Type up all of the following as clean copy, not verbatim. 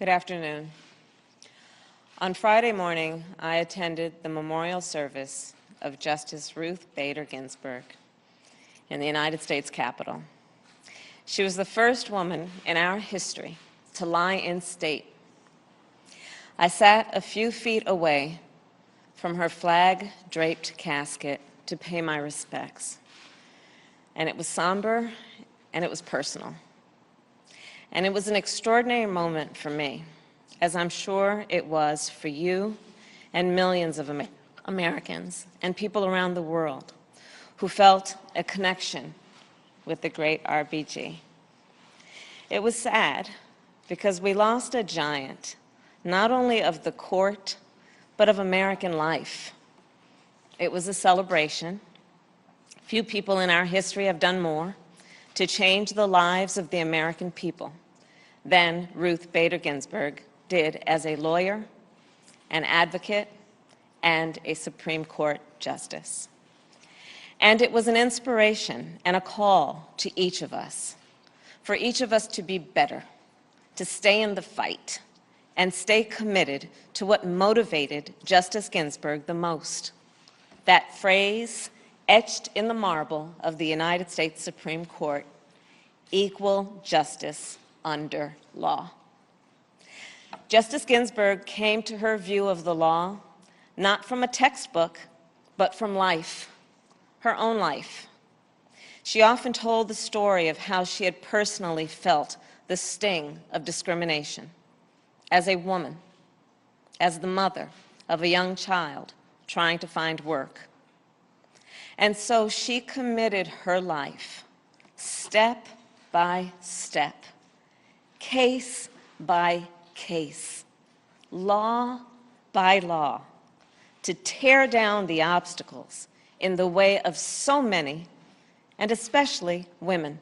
Good afternoon. On Friday morning, I attended the memorial service of Justice Ruth Bader Ginsburg in the United States Capitol. She was the first woman in our history to lie in state. I sat a few feet away from her flag-draped casket to pay my respects. And it was somber, and it was personal. And it was an extraordinary moment for me, as I'm sure it was for you and millions of Americans and people around the world who felt a connection with the great RBG. It was sad because we lost a giant, not only of the court, but of American life. It was a celebration. Few people in our history have done more to change the lives of the American people than Ruth Bader Ginsburg did as a lawyer, an advocate, and a Supreme Court justice. And it was an inspiration and a call to each of us, for each of us to be better, to stay in the fight, and stay committed to what motivated Justice Ginsburg the most. That phrase etched in the marble of the United States Supreme Court, equal justice under law. Justice Ginsburg came to her view of the law not from a textbook, but from life, her own life. She often told the story of how she had personally felt the sting of discrimination as a woman, as the mother of a young child trying to find work. And so she committed her life, step by step, case by case, law by law, to tear down the obstacles in the way of so many, and especially women.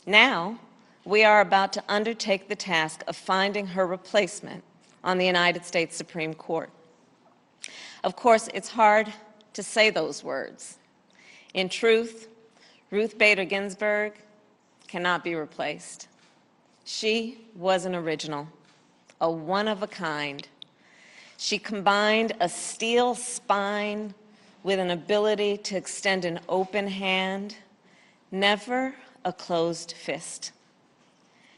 Now, we are about to undertake the task of finding her replacement on the United States Supreme Court. Of course, it's hard to say those words. In truth, Ruth Bader Ginsburg cannot be replaced. She was an original, a one-of-a-kind. She combined a steel spine with an ability to extend an open hand, never a closed fist.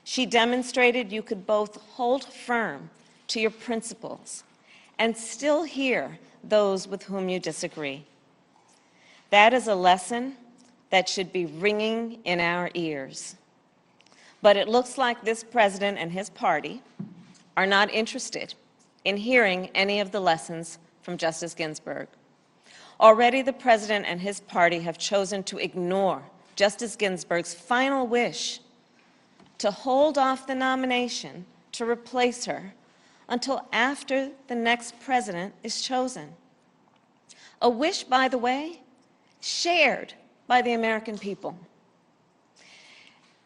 She demonstrated you could both hold firm to your principles and still hear those with whom you disagree. That is a lesson that should be ringing in our ears. But it looks like this president and his party are not interested in hearing any of the lessons from Justice Ginsburg. Already the president and his party have chosen to ignore Justice Ginsburg's final wish to hold off the nomination to replace her until after the next president is chosen. A wish, by the way, shared by the American people.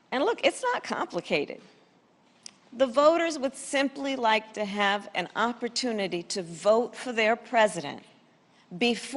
And look, it's not complicated. The voters would simply like to have an opportunity to vote for their president before